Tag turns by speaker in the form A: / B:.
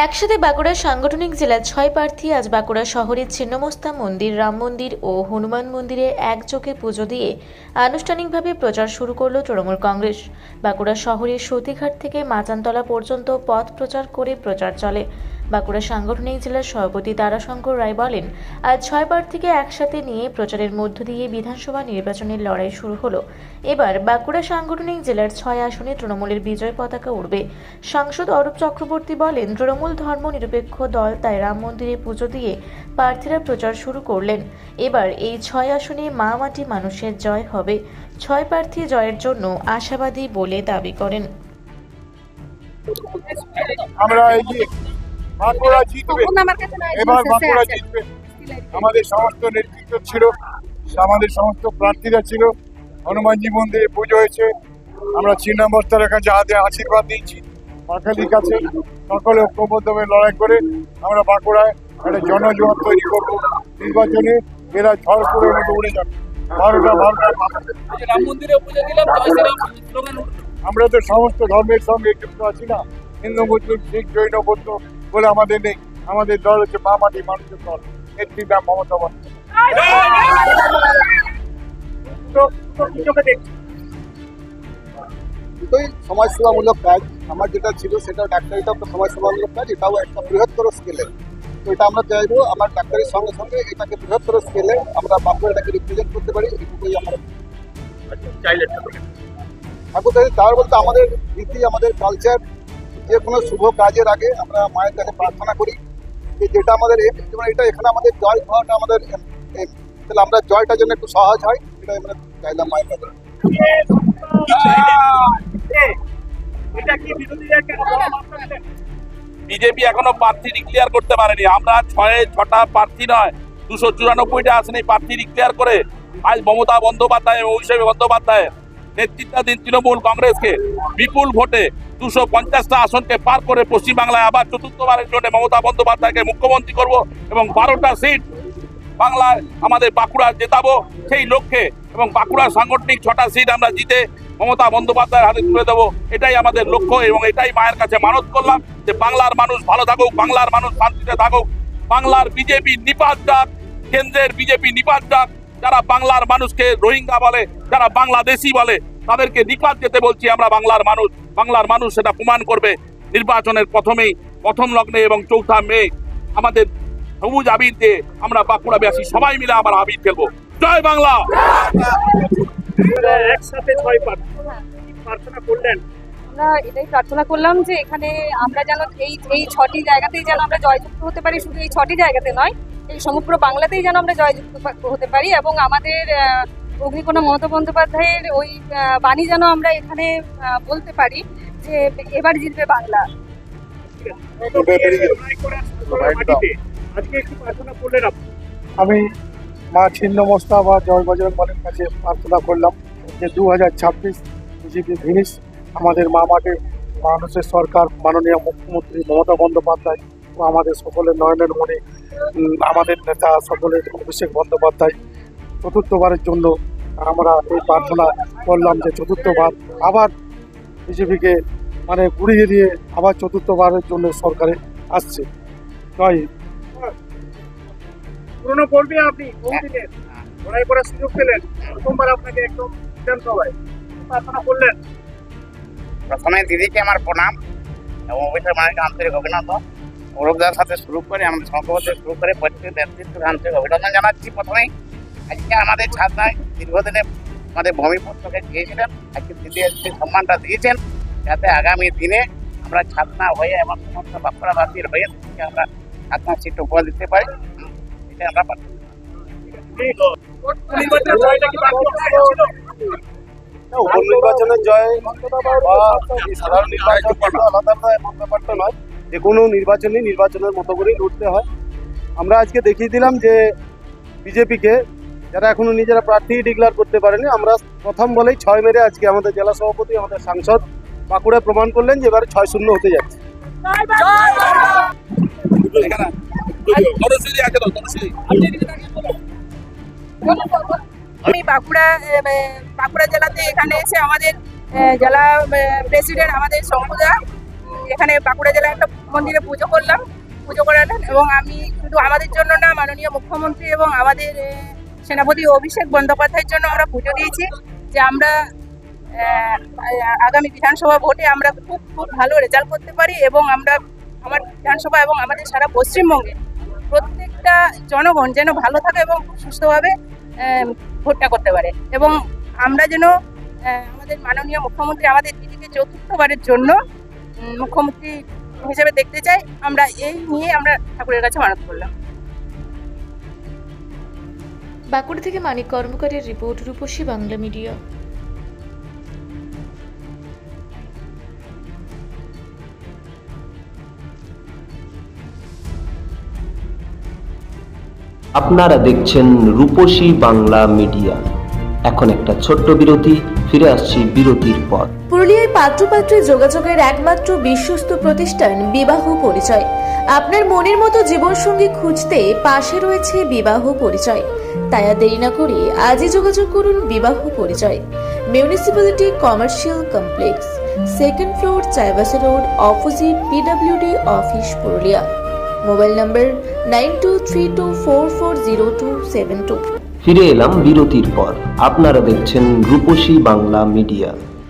A: একসাথে বাঁকুড়া সাংগঠনিক জেলার 6 প্রার্থী আজ বাঁকুড়া শহরের ছিন্নমস্তা মন্দির, রাম মন্দির ও হনুমান মন্দিরে একযোগে পুজো দিয়ে আনুষ্ঠানিকভাবে প্রচার শুরু করল তৃণমূল কংগ্রেস। বাঁকুড়া শহরের সতীঘাট থেকে মাচানতলা পর্যন্ত পথ প্রচার করে প্রচার চলে। বাঁকুড়া সাংগঠনিক জেলার সভাপতি তারাশঙ্কর রায় বলেন, আজ 6 প্রার্থীকে একসাথে নিয়ে প্রচারের মধ্য দিয়ে বিধানসভা নির্বাচনের লড়াই শুরু হলো। এবার বাঁকুড়া সাংগঠনিক জেলার 6 আসনে তৃণমূলের বিজয় পতাকা উড়বে। সাংসদ অরূপ চক্রবর্তী বলেন, তৃণমূল ধর্ম নিরপেক্ষ দল, তাই রাম মন্দিরে পুজো দিয়ে প্রার্থীরা প্রচার শুরু করলেন। এবার এই 6 আসনে মা মাটি মানুষের জয় হবে। 6 প্রার্থী জয়ের জন্য আশাবাদী বলে দাবি করেন।
B: আমরা বাঁকুড়া জিতবে, এবার বাঁকুড়া জিতবে। আমাদের সমস্ত নেতৃত্ব ছিল, আমাদের সমস্ত প্রার্থীরা ছিল। হনুমানজি মন্দিরে পুজো হয়েছে। আমরা ছিন্নমস্তার কাছে হাতে আশীর্বাদ দিচ্ছি। বাঙালির কাছে সকলে ঐক্যবদ্ধভাবে লড়াই করে আমরা বাঁকুড়ায় একটা জনজোয়ার তৈরি করবো। নির্বাচনে এরা ঝড় করে মতো উড়ে যাবে। আমরা তো সমস্ত ধর্মের সঙ্গে যুক্ত আছি না, হিন্দু, মুসলিম, শিখ, জৈন, বৌদ্ধ বলে আমাদের নেই। আমাদের দল হচ্ছে মা মাটি মানুষের দল, নেত্রী নাম মমতা বন্দ্যোপাধ্যায়।
C: দুটোই সমাজসেবামূলক কাজ। আমার যেটা ছিল সেটা ডাক্তারিটা একটা সমাজসেবামূলক কাজ, এটাও একটা বৃহত্তর স্কেলে। তো এটা আমরা চাইবো আমার ডাক্তারের সঙ্গে সঙ্গে এটাকে বৃহত্তর স্কেলে আমরা বাঁকুড়াটাকে রিপ্রেজেন্ট করতে পারি। এটুকুই আমরা ঠাকুর তার বলতে আমাদের রীতি, আমাদের কালচার, যে কোনো শুভ কাজের আগে আমরা মায়ের কাছে প্রার্থনা করি যে যেটা আমাদের যেমন এটা এখানে আমাদের জয় হওয়াটা আমাদের তাহলে আমরা জয়টার জন্য একটু সহজ হয়, এটা আমরা চাইলাম মায়ের কাছে।
D: বিজেপি এখনো প্রার্থী ডিক্লেয়ার করতে পারেনি। আমরা 6টা প্রার্থী নয় 294টা আসনে প্রার্থী ডিক্লেয়ার করে আজ মমতা বন্দ্যোপাধ্যায় এবং অভিষেক বন্দ্যোপাধ্যায় নেতৃত্বাধীন তৃণমূল কংগ্রেসকে বিপুল ভোটে 250টা আসনকে পার করে পশ্চিমবাংলায় আবার চতুর্থবারের জন্য মমতা বন্দ্যোপাধ্যায়কে মুখ্যমন্ত্রী করব এবং 12টা সিট বাংলায় আমাদের বাঁকুড়া জেতাবো সেই লক্ষ্যে, এবং বাঁকুড়া সাংগঠনিক 6টা সিট আমরা জিতে মমতা বন্দ্যোপাধ্যায়ের হাতে তুলে দেবো, এটাই আমাদের লক্ষ্য। এবং এটাই মায়ের কাছে মানত করলাম যে বাংলার মানুষ ভালো থাকুক, বাংলার মানুষ শান্তিতে থাকুক। বাংলার বিজেপি নিপাত যাক, কেন্দ্রের বিজেপি নিপাত যাক। যারা বাংলার মানুষকে রোহিঙ্গা বলে, যারা বাংলাদেশি বলে, তাদেরকে নিপাত যেতে বলছি আমরা। বাংলার মানুষ সেটা প্রমাণ করবে নির্বাচনের প্রথম লগ্নে এবং 4 মে আমাদের সবুজ আবির দিয়ে আমরা বাঁকুড়াবাসী সবাই মিলে আবার আবির খেলবো। জয় বাংলা।
B: একসাথে 6 প্রার্থনা করলেন।
E: আমরা এটাই প্রার্থনা করলাম যে এখানে আমরা যেন এই 6টি জায়গাতেই যেন আমরা জয়যুক্ত হতে পারি। শুধু এই 6টি জায়গাতে নয়, এই সমগ্র বাংলাতেই যেন আমরা জয়যুক্ত হতে পারি এবং আমাদের অগ্নিকণা মমতা বন্দ্যোপাধ্যায়ের ওই বাণী যেন আমরা এখানে বলতে পারি যে এবার জিতবে বাংলা।
B: আজকে একটু প্রার্থনা করলেন আপনি।
C: আমি মা ছিন্নমস্তা বা জয় বজরং বলীর কাছে প্রার্থনা করলাম যে 2026 বিজেপি ফিনিশ, আমাদের মা মাটির মানুষের সরকার, মাননীয় মুখ্যমন্ত্রী মমতা বন্দ্যোপাধ্যায় ও আমাদের সকলের নয়নের মণি আমাদের নেতা সকলের অভিষেক বন্দ্যোপাধ্যায় চতুর্থবারের জন্য আমরা এই প্রার্থনা করলাম যে চতুর্থবার আবার বিজেপিকে ঘুরিয়ে দিয়ে আবার চতুর্থবারের জন্য সরকারে আসছে। জয়
B: পুরনো কর্মী আপনি বহুদিনের লড়াই করার সুযোগ পেলেন, প্রথমবার আপনাকে একদম বিধানসভায় প্রার্থনা করলেন।
F: প্রথমে দিদিকে আমার প্রণাম এবং অভিষেক মানিককে আন্তরিক অভিনন্দন। অরূপদার সাথে শুরু করে আমাদের সংগঠন শুরু করে প্রত্যেক নেতৃত্বের আন্তরিক অভিনন্দন জানাচ্ছি। প্রথমেই আজকে আমাদের ছাত্রায় দীর্ঘদিনে আমাদের ভূমিপুত্রকে দিয়েছিলেন, আজকে দিদি আজকে সম্মানটা দিয়েছেন যাতে আগামী দিনে আমরা ছাত্রা হয়ে এবং সমস্ত বাঁকুড়াবাসীর হয়ে আমরা ছাত্রা সিট উপহার দিতে পারি, এটা আমরা পাচ্ছি।
C: উপনির্বাচনের জয় বা সাধারণ নির্বাচন আলাদা এমন ব্যাপারটা নয়, যে কোনো নির্বাচনের মতো করেই লড়তে হয়। আমরা আজকে দেখিয়ে দিলাম যে বিজেপিকে যারা এখনো নিজেরা প্রার্থী ডিক্লেয়ার করতে পারেনি, আমরা প্রথম বলেই 6 মেরে আজকে আমাদের জেলা সভাপতি, আমাদের সাংসদ বাঁকুড়ায় প্রমাণ করলেন যে এবারে 6-0 হতে যাচ্ছে।
E: আমি বাঁকুড়া জেলাতে এখানে এসে আমাদের জেলা প্রেসিডেন্ট আমাদের শঙ্কুদা এখানে বাঁকুড়া জেলা একটা মন্দিরে পুজো করলাম, পুজো করালেন। এবং আমি শুধু আমাদের জন্য না, মাননীয় মুখ্যমন্ত্রী এবং আমাদের সেনাপতি অভিষেক বন্দ্যোপাধ্যায়ের জন্য আমরা পুজো দিয়েছি যে আমরা আগামী বিধানসভা ভোটে আমরা খুব খুব ভালো রেজাল্ট করতে পারি এবং আমরা আমার বিধানসভা এবং আমাদের সারা পশ্চিমবঙ্গে প্রত্যেকটা জনগণ যেন ভালো থাকে এবং সুস্থভাবে ভোটটা করতে পারে। এবং আমরা যেন আমাদের মাননীয় মুখ্যমন্ত্রী আমাদের দিদিকে চতুর্থবারের জন্য মুখ্যমন্ত্রী হিসেবে দেখতে চাই। আমরা এই নিয়ে আমরা ঠাকুরের কাছে মানত করলাম।
A: বাঁকুড়া থেকে মানিক কর্মকারের রিপোর্ট, রূপসী বাংলা মিডিয়া।
G: আপনারা দেখছেন রূপসী বাংলা মিডিয়া। এখন একটা ছোট্ট বিরতি, ফিরে আসছি বিরতির পর।
A: পুরুলিয়ায় পাত্রপাত্রী যোগাযোগের একমাত্র বিশ্বস্ত প্রতিষ্ঠান বিবাহ পরিচয়। আপনার মনের মতো জীবনসঙ্গী খুঁজতে পাশে রয়েছে বিবাহ পরিচয়। তাই আর দেরি না করে আজই যোগাযোগ করুন বিবাহ পরিচয়। Municipality commercial complex, 2nd floor, Chaibasa road, opposite PWD office, Purulia. Mobile নম্বর 9232440272।
G: ফিরে এলাম বিরতির পর। আপনারা দেখছেন রূপসী বাংলা মিডিয়া।